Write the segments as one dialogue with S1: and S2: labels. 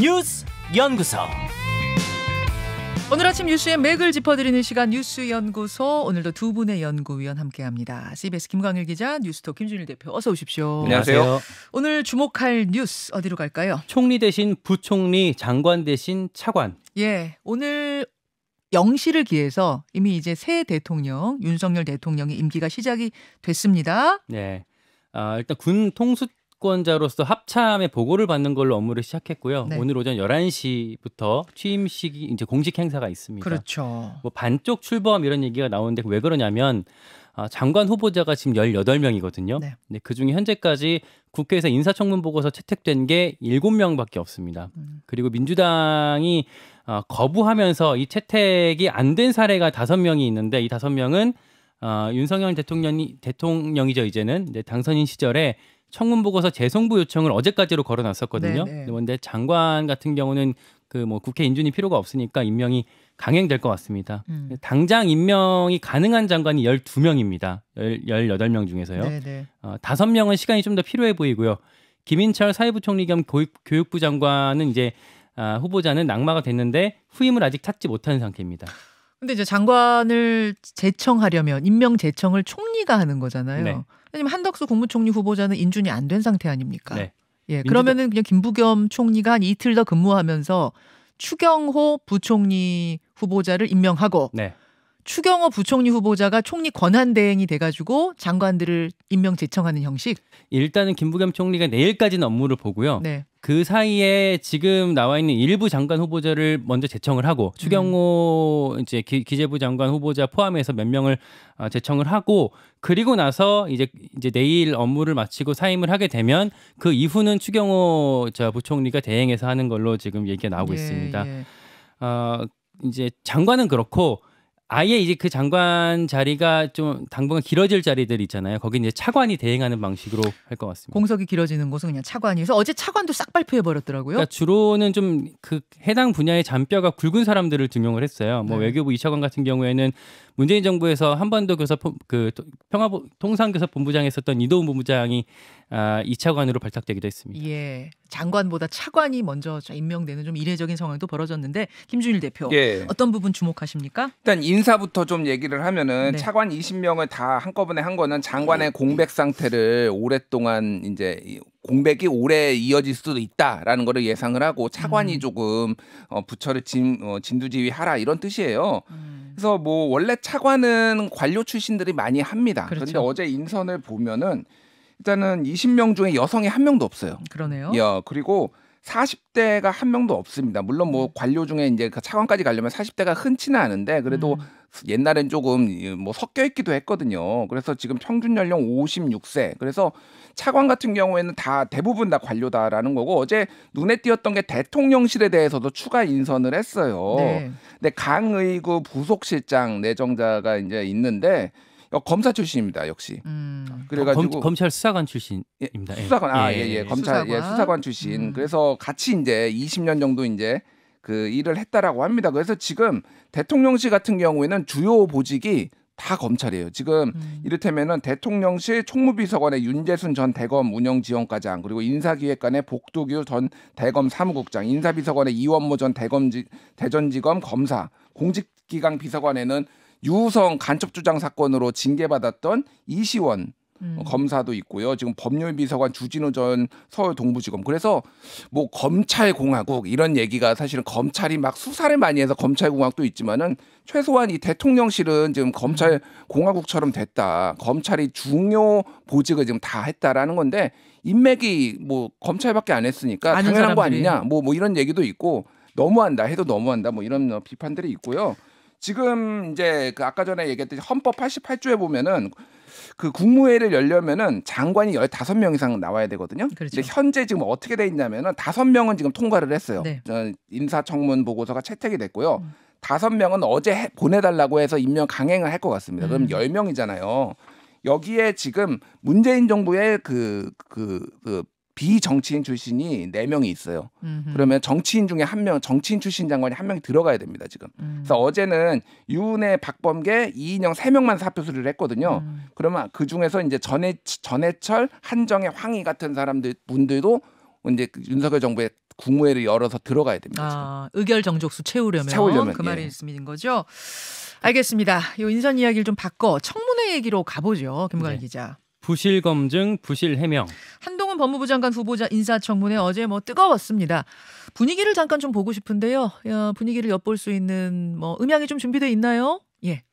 S1: 뉴스 연구소.
S2: 오늘 아침 뉴스의 맥을 짚어드리는 시간 뉴스 연구소. 오늘도 두 분의 연구위원 함께합니다. CBS 김광일 기자, 뉴스톱 김준일 대표, 어서 오십시오.
S3: 안녕하세요.
S2: 오늘 주목할 뉴스 어디로 갈까요?
S3: 총리 대신 부총리, 장관 대신 차관.
S2: 예, 오늘 0시를 기해서 이미 이제 새 대통령 윤석열 대통령의 임기가 시작이 됐습니다.
S3: 네, 일단 군 통수권자로서 합참의 보고를 받는 걸로 업무를 시작했고요.
S2: 네.
S3: 오늘 오전 11시부터 취임식이 이제 공식 행사가 있습니다.
S2: 그렇죠.
S3: 뭐 반쪽 출범 이런 얘기가 나오는데 왜 그러냐면 장관 후보자가 지금 18명이거든요.
S2: 네.
S3: 네, 그중에 현재까지 국회에서 인사청문 보고서 채택된 게 7명밖에 없습니다. 그리고 민주당이 거부하면서 이 채택이 안 된 사례가 5명이 있는데 이 5명은 윤석열 대통령이죠. 이제는 이제 당선인 시절에 청문 보고서 재송부 요청을 어제까지로 걸어놨었거든요.
S2: 네네.
S3: 그런데 장관 같은 경우는 그 뭐 국회 인준이 필요가 없으니까 임명이 강행될 것 같습니다. 당장 임명이 가능한 장관이 12명입니다. 18명 중에서요.
S2: 네네.
S3: 5명은 시간이 좀 더 필요해 보이고요. 김인철 사회부총리 겸 교육부 장관은 이제 후보자는 낙마가 됐는데 후임을 아직 찾지 못한 상태입니다.
S2: 근데 이제 장관을 제청하려면 임명 제청을 총리가 하는 거잖아요.
S3: 네.
S2: 왜냐면 한덕수 국무총리 후보자는 인준이 안 된 상태 아닙니까?
S3: 네.
S2: 예, 그러면은 그냥 김부겸 총리가 한 이틀 더 근무하면서 추경호 부총리 후보자를 임명하고
S3: 네.
S2: 추경호 부총리 후보자가 총리 권한대행이 돼가지고 장관들을 임명 제청하는 형식.
S3: 일단은 김부겸 총리가 내일까지는 업무를 보고요.
S2: 네.
S3: 그 사이에 지금 나와 있는 일부 장관 후보자를 먼저 제청을 하고 추경호 이제 기재부 장관 후보자 포함해서 몇 명을 제청을 하고 그리고 나서 이제 내일 업무를 마치고 사임을 하게 되면 그 이후는 추경호 부총리가 대행해서 하는 걸로 지금 얘기가 나오고 있습니다.
S2: 예.
S3: 이제 장관은 그렇고 아예 이제 그 장관 자리가 좀 당분간 길어질 자리들 있잖아요. 거기 이제 차관이 대행하는 방식으로 할 것 같습니다.
S2: 공석이 길어지는 곳은 그냥 차관이어서 어제 차관도 싹 발표해 버렸더라고요.
S3: 그러니까 주로는 좀 그 해당 분야의 잔뼈가 굵은 사람들을 등용을 했어요. 뭐
S2: 네.
S3: 외교부 이차관 같은 경우에는 문재인 정부에서 한반도 교섭 통상교섭본부장에 있었던 이도훈 본부장이 이차관으로 발탁되기도 했습니다.
S2: 예, 장관보다 차관이 먼저 임명되는 좀 이례적인 상황도 벌어졌는데 김준일 대표
S4: 예.
S2: 어떤 부분 주목하십니까?
S4: 일단 인사부터 좀 얘기를 하면은
S2: 네.
S4: 차관 20명을 다 한꺼번에 한 거는 장관의 공백 상태를 오랫동안 이제 공백이 오래 이어질 수도 있다라는 거를 예상을 하고 차관이 조금 부처를 진두지휘하라 이런 뜻이에요. 그래서 뭐 원래 차관은 관료 출신들이 많이 합니다.
S2: 그렇죠.
S4: 그런데 어제 인선을 보면은 일단은 20명 중에 여성이 한 명도 없어요.
S2: 그러네요.
S4: 그리고 40대가 한 명도 없습니다. 물론 뭐 관료 중에 이제 그 차관까지 가려면 40대가 흔치는 않은데 그래도 옛날엔 조금 뭐 섞여 있기도 했거든요. 그래서 지금 평균 연령 56세. 그래서 차관 같은 경우에는 다 대부분 다 관료다라는 거고 어제 눈에 띄었던 게 대통령실에 대해서도 추가 인선을 했어요.
S2: 네.
S4: 근데 강의구 부속실장 내정자가 이제 있는데 검사 출신입니다, 역시. 그래가지고
S3: 검찰 수사관 출신입니다.
S4: 수사관, 검찰
S2: 수사관.
S4: 출신. 그래서 같이 이제 20년 정도 이제 그 일을 했다라고 합니다. 그래서 지금 대통령실 같은 경우에는 주요 보직이 다 검찰이에요. 지금 이를테면은 대통령실 총무비서관의 윤재순 전 대검 운영지원과장, 그리고 인사기획관의 복두규 전 대검 사무국장, 인사비서관의 이원모 전 대전지검 검사, 공직기강 비서관에는 유성 간첩주장 사건으로 징계받았던 이시원 검사도 있고요. 지금 법률비서관 주진우 전 서울동부지검. 그래서 뭐 검찰공화국 이런 얘기가 사실은 검찰이 막 수사를 많이 해서 검찰공화국도 있지만은 최소한 이 대통령실은 지금 검찰공화국처럼 됐다. 검찰이 중요 보직을 지금 다 했다라는 건데 인맥이 뭐 검찰밖에 안 했으니까 당연한 거 아니냐. 뭐 이런 얘기도 있고 너무한다 해도 너무한다. 뭐 이런 비판들이 있고요. 지금 이제 그 아까 전에 얘기했듯이 헌법 88조에 보면은 그 국무회의를 열려면은 장관이 15명 이상 나와야 되거든요.
S2: 그렇죠.
S4: 근데 현재 지금 어떻게 돼 있냐면은 5명은 지금 통과를 했어요.
S2: 네.
S4: 인사청문 보고서가 채택이 됐고요. 5명은 어제 보내달라고 해서 임명 강행을 할 것 같습니다. 그럼 10명이잖아요. 여기에 지금 문재인 정부의 그 비정치인 출신이 4명이 있어요. 그러면 정치인 중에 한 명, 정치인 출신 장관이 한 명이 들어가야 됩니다, 지금. 그래서 어제는 유은혜, 박범계, 이인영 3명만 사표 수리를 했거든요. 그러면 그 중에서 이제 전해철, 한정혜, 황희 같은 분들도 이제 윤석열 정부에 국무회의를 열어서 들어가야 됩니다.
S2: 아, 의결 정족수 채우려면 그 말이 있는 거죠. 알겠습니다. 이 인선 이야기를 좀 바꿔 청문회 얘기로 가보죠. 김광일 기자.
S3: 부실 검증, 부실 해명.
S2: 한동훈 법무부 장관 후보자 인사청문회 어제 뜨거웠습니다. 분위기를 잠깐 좀 보고 싶은데요. 분위기를 엿볼 수 있는 음향이 좀 준비되어 있나요? 예.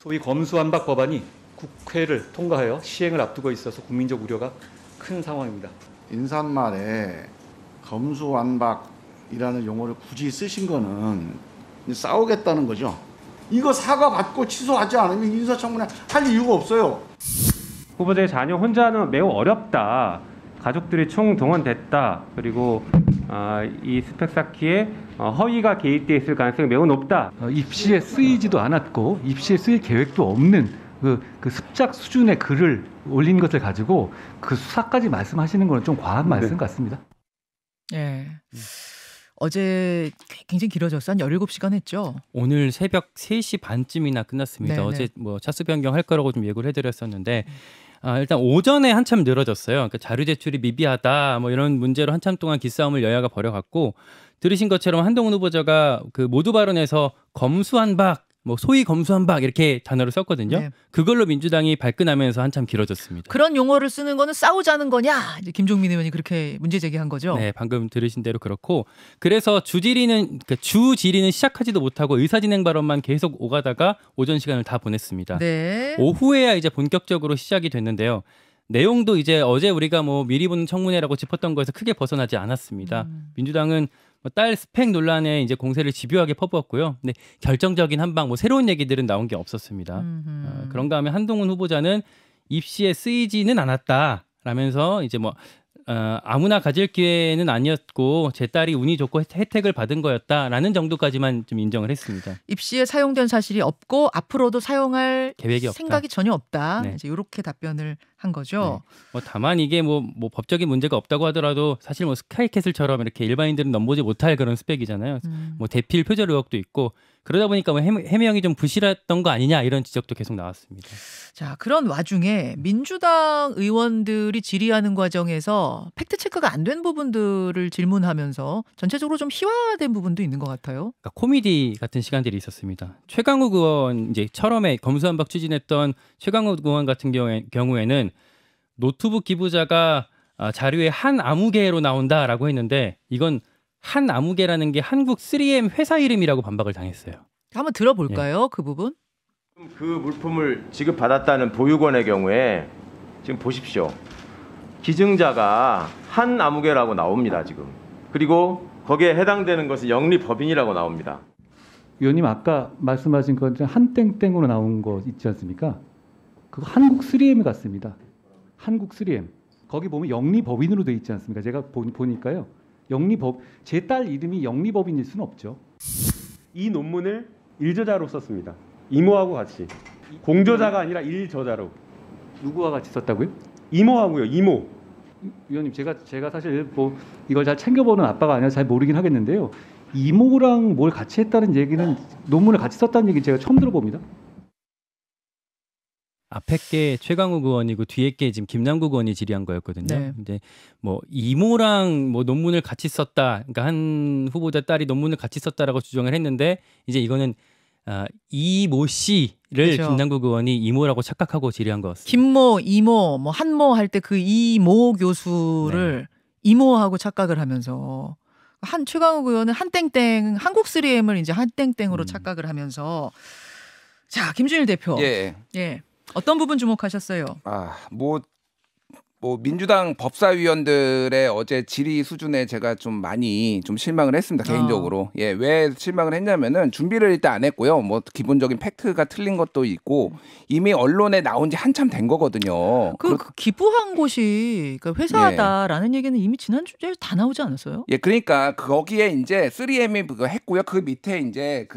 S1: 소위 검수완박 법안이 국회를 통과하여 시행을 앞두고 있어서 국민적 우려가 큰 상황입니다.
S5: 인사말에 검수완박이라는 용어를 굳이 쓰신 거는 싸우겠다는 거죠. 이거 사과 받고 취소하지 않으면 인사청문회 할 이유가 없어요.
S6: 후보자의 자녀 혼자 하는 매우 어렵다. 가족들이 총동원됐다. 그리고 이 스펙 쌓기에 허위가 개입돼 있을 가능성이 매우 높다.
S1: 입시에 쓰이지도 않았고 입시에 쓰일 계획도 없는 그 습작 수준의 글을 올린 것을 가지고 그 수사까지 말씀하시는 건 좀 과한 말씀 같습니다.
S2: 예. 어제 굉장히 길어졌어요. 한 17시간 했죠.
S3: 오늘 새벽 3시 반쯤이나 끝났습니다.
S2: 네네.
S3: 어제 차수 변경할 거라고 좀 예고를 해드렸었는데 일단 오전에 한참 늘어졌어요. 그러니까 자료 제출이 미비하다 이런 문제로 한참 동안 기싸움을 여야가 벌여갔고 들으신 것처럼 한동훈 후보자가 그 모두 발언에서 검수완박 소위 검수완박 이렇게 단어를 썼거든요.
S2: 네.
S3: 그걸로 민주당이 발끈하면서 한참 길어졌습니다.
S2: 그런 용어를 쓰는 거는 싸우자는 거냐? 이제 김종민 의원이 그렇게 문제 제기한 거죠.
S3: 네, 방금 들으신 대로 그렇고 그래서 주 질의는 시작하지도 못하고 의사진행 발언만 계속 오가다가 오전 시간을 다 보냈습니다.
S2: 네.
S3: 오후에야 이제 본격적으로 시작이 됐는데요. 내용도 이제 어제 우리가 미리 보는 청문회라고 짚었던 거에서 크게 벗어나지 않았습니다. 민주당은 딸 스펙 논란에 이제 공세를 집요하게 퍼부었고요. 근데 결정적인 한방 새로운 얘기들은 나온 게 없었습니다. 그런가 하면 한동훈 후보자는 입시에 쓰이지는 않았다라면서 이제 아무나 가질 기회는 아니었고 제 딸이 운이 좋고 혜택을 받은 거였다라는 정도까지만 좀 인정을 했습니다.
S2: 입시에 사용된 사실이 없고 앞으로도 사용할
S3: 계획이 없다.
S2: 생각이 전혀 없다.
S3: 네.
S2: 이제 이렇게 답변을 한 거죠.
S3: 네. 다만 이게 법적인 문제가 없다고 하더라도 사실 스카이캐슬처럼 이렇게 일반인들은 넘보지 못할 그런 스펙이잖아요. 대필 표절 의혹도 있고 그러다 보니까 해명이 좀 부실했던 거 아니냐 이런 지적도 계속 나왔습니다.
S2: 자, 그런 와중에 민주당 의원들이 질의하는 과정에서 팩트 체크가 안 된 부분들을 질문하면서 전체적으로 좀 희화화된 부분도 있는 것 같아요.
S3: 그러니까 코미디 같은 시간들이 있었습니다. 최강욱 의원 이제 처음에 검수완박 추진했던 최강욱 의원 같은 경우에는 노트북 기부자가 자료에 한 아무개로 나온다라고 했는데 이건 한 아무개라는 게 한국 3M 회사 이름이라고 반박을 당했어요.
S2: 한번 들어볼까요? 그 부분?
S7: 그 물품을 지급받았다는 보육원의 경우에 지금 보십시오. 기증자가 한 아무개라고 나옵니다. 지금. 그리고 거기에 해당되는 것은 영리법인이라고 나옵니다.
S1: 위원님 아까 말씀하신 건 한 땡땡으로 나온 거 있지 않습니까? 그거 한국 3M 같습니다. 한국 3M. 거기 보면 영리법인으로 돼 있지 않습니까? 제가 보니까요. 제 딸 이름이 영리법인일 수는 없죠.
S6: 이 논문을 일저자로 썼습니다. 이모하고 같이. 공저자가 아니라 일저자로.
S1: 누구와 같이 썼다고요?
S6: 이모하고요. 이모.
S1: 위원님 제가 사실 이걸 잘 챙겨보는 아빠가 아니라 잘 모르긴 하겠는데요. 이모랑 뭘 같이 했다는 얘기는 논문을 같이 썼다는 얘기 제가 처음 들어봅니다.
S3: 앞에 게 최강욱 의원이고 뒤에 게 지금 김남국 의원이 질의한 거였거든요.
S2: 네.
S3: 근데 이모랑 논문을 같이 썼다. 그러니까 한 후보자 딸이 논문을 같이 썼다라고 주장을 했는데 이제 이거는 이모 씨를
S2: 그렇죠.
S3: 김남국 의원이 이모라고 착각하고 질의한 것 같습니다.
S2: 김모, 이모, 한모 할 때 그 이모 교수를 이모하고 착각을 하면서 최강욱 의원은 한땡땡 한국 3M을 이제 한땡땡으로 착각을 하면서 자, 김준일 대표.
S4: 예.
S2: 어떤 부분 주목하셨어요?
S4: 민주당 법사위원들의 어제 질의 수준에 제가 좀 많이 실망을 했습니다. 개인적으로. 왜 실망을 했냐면은 준비를 일단 안 했고요. 기본적인 팩트가 틀린 것도 있고 이미 언론에 나온 지 한참 된 거거든요.
S2: 그 기부한 곳이 회사다라는 얘기는 이미 지난주에 다 나오지 않았어요?
S4: 그러니까 거기에 이제 3M이 그거 했고요. 그 밑에 이제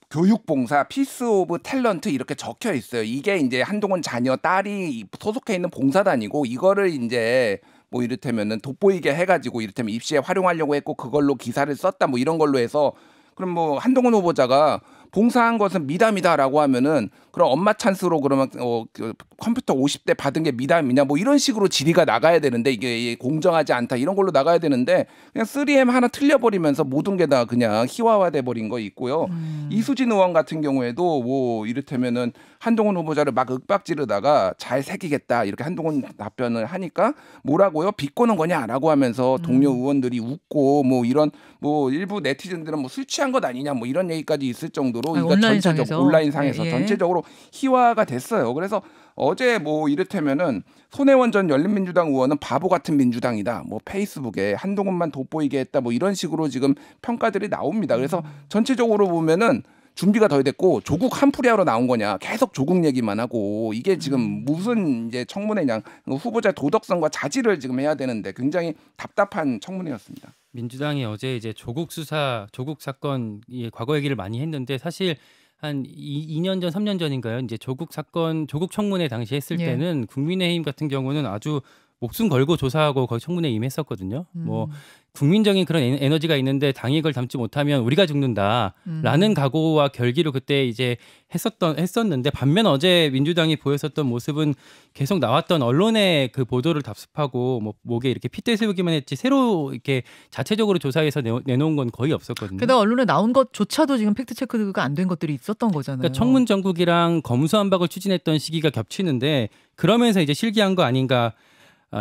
S4: 교육봉사, 피스 오브 탤런트 이렇게 적혀 있어요. 이게 이제 한동훈 자녀 딸이 소속해 있는 봉사단이고 이거를 이제 이를테면은 돋보이게 해가지고 이를테면 입시에 활용하려고 했고 그걸로 기사를 썼다 이런 걸로 해서 그럼 한동훈 후보자가 봉사한 것은 미담이다라고 하면은 그럼 엄마 찬스로 그러면 그 컴퓨터 50대 받은 게 미담이냐 뭐 이런 식으로 질의가 나가야 되는데 이게 공정하지 않다 이런 걸로 나가야 되는데 그냥 3M 하나 틀려버리면서 모든 게 다 그냥 희화화돼 버린 거 있고요. 이수진 의원 같은 경우에도 뭐 이를테면은 한동훈 후보자를 막 윽박지르다가 잘 새기겠다 이렇게 한동훈 답변을 하니까 뭐라고요? 비꼬는 거냐라고 하면서 동료 의원들이 웃고 뭐 이런 뭐 일부 네티즌들은 뭐 술 취한 것 아니냐 뭐 이런 얘기까지 있을 정도로 이거 전체적으로 온라인상에서 전체적으로 희화가 됐어요. 그래서 어제 뭐 이를테면은 손혜원 전 열린민주당 의원은 바보 같은 민주당이다. 뭐 페이스북에 한동훈만 돋보이게 했다. 뭐 이런 식으로 지금 평가들이 나옵니다. 그래서 전체적으로 보면은 준비가 덜 됐고 조국 한풀이하러 나온 거냐 계속 조국 얘기만 하고 이게 지금 무슨 이제 청문회냐 후보자 도덕성과 자질을 지금 해야 되는데 굉장히 답답한 청문회였습니다.
S3: 민주당이 어제 이제 조국 수사, 조국 사건 과거 얘기를 많이 했는데 사실 한 2년 전, 3년 전인가요? 이제 조국 사건, 조국 청문회 당시 했을 때는 국민의힘 같은 경우는 아주 목숨 걸고 조사하고 거기 청문회에 임했었거든요. 뭐 국민적인 그런 에너지가 있는데 당이 이걸 담지 못하면 우리가 죽는다라는 각오와 결기로 그때 이제 했었는데 반면 어제 민주당이 보였었던 모습은 계속 나왔던 언론의 그 보도를 답습하고 뭐 목에 이렇게 핏대 세우기만 했지 새로 이렇게 자체적으로 조사해서 내놓은 건 거의 없었거든요.
S2: 게다가 언론에 나온 것조차도 지금 팩트 체크가 안 된 것들이 있었던 거잖아요.
S3: 그러니까 청문 정국이랑 검수완박을 추진했던 시기가 겹치는데 그러면서 이제 실기한 거 아닌가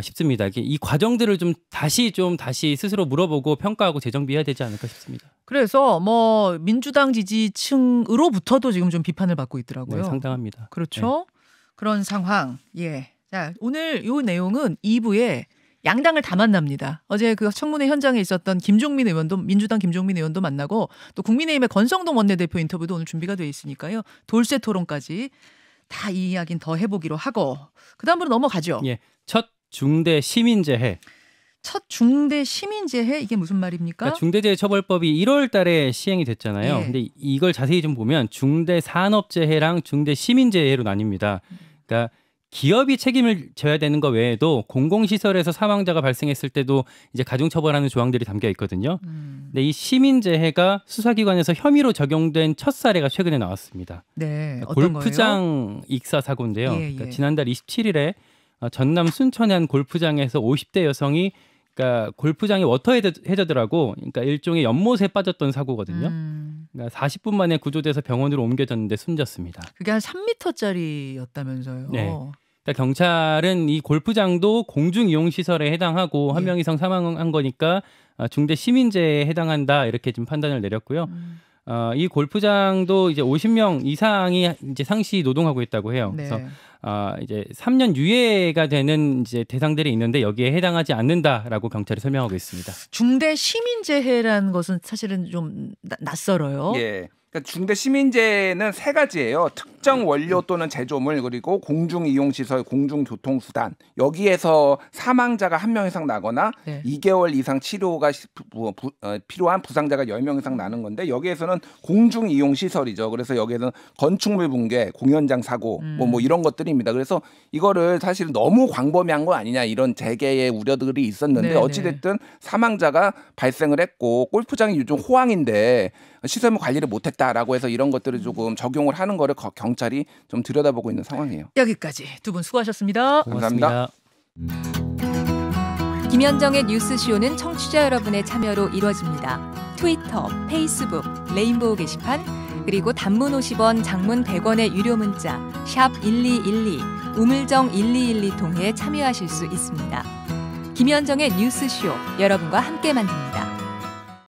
S3: 싶습니다. 이 과정들을 좀 다시 스스로 물어보고 평가하고 재정비해야 되지 않을까 싶습니다.
S2: 그래서 뭐 민주당 지지층으로부터도 지금 좀 비판을 받고 있더라고요.
S3: 네, 상당합니다.
S2: 그렇죠. 네. 그런 상황. 예. 자, 오늘 이 내용은 2부에 양당을 다 만납니다. 어제 그 청문회 현장에 있었던 김종민 의원도 민주당 김종민 의원도 만나고 또 국민의힘의 권성동 원내대표 인터뷰도 오늘 준비가 돼 있으니까요. 돌쇠 토론까지 다 이 이야기는 더 해보기로 하고 그다음으로 넘어가죠.
S3: 예. 첫 중대 시민재해.
S2: 첫 중대 시민재해 이게 무슨 말입니까?
S3: 그러니까 중대재해처벌법이 1월 달에 시행이 됐잖아요.
S2: 예.
S3: 근데 이걸 자세히 좀 보면 중대 산업재해랑 중대 시민재해로 나뉩니다. 그러니까 기업이 책임을 져야 되는 거 외에도 공공시설에서 사망자가 발생했을 때도 이제 가중처벌하는 조항들이 담겨 있거든요. 근데 이 시민재해가 수사기관에서 혐의로 적용된 첫 사례가 최근에 나왔습니다.
S2: 네,
S3: 그러니까
S2: 어떤
S3: 골프장
S2: 거예요?
S3: 익사 사고인데요.
S2: 예,
S3: 그러니까
S2: 예.
S3: 지난달 27일에 전남 순천의 한 골프장에서 50대 여성이 그러니까 골프장에 워터 해저드라고 그러니까 일종의 연못에 빠졌던 사고거든요. 그러니까 40분 만에 구조돼서 병원으로 옮겨졌는데 숨졌습니다.
S2: 그게 한 3m짜리였다면서요.
S3: 네. 그러니까 경찰은 이 골프장도 공중이용시설에 해당하고 한 명 이상 사망한 거니까 중대 시민재해에 해당한다 이렇게 좀 판단을 내렸고요. 이 골프장도 이제 50명 이상이 이제 상시 노동하고 있다고 해요.
S2: 네.
S3: 그래서 이제 3년 유예가 되는 이제 대상들이 있는데 여기에 해당하지 않는다라고 경찰이 설명하고 있습니다.
S2: 중대 시민재해라는 것은 사실은 좀 낯설어요.
S4: 예. 그러니까 중대 시민재해는 세 가지예요. 특정 원료 또는 제조물 그리고 공중이용시설, 공중교통수단 여기에서 사망자가 1명 이상 나거나
S2: 네.
S4: 2개월 이상 치료가 필요한 부상자가 10명 이상 나는 건데 여기에서는 공중이용시설이죠. 그래서 여기에서는 건축물 붕괴, 공연장 사고 뭐 이런 것들입니다. 그래서 이거를 사실 너무 광범위한 거 아니냐 이런 재개의 우려들이 있었는데
S2: 네네.
S4: 어찌됐든 사망자가 발생을 했고 골프장이 요즘 호황인데 시설물 관리를 못했다라고 해서 이런 것들을 조금 적용을 하는 거를 경찰이 좀 들여다보고 있는 상황이에요.
S2: 여기까지 두 분 수고하셨습니다.
S4: 감사합니다.
S8: 김현정의 뉴스쇼는 청취자 여러분의 참여로 이루어집니다. 트위터, 페이스북, 레인보우 게시판, 그리고 단문 50원, 장문 100원의 유료 문자 샵 1212, 우물정 1212 통해 참여하실 수 있습니다. 김현정의 뉴스쇼, 여러분과 함께 만듭니다.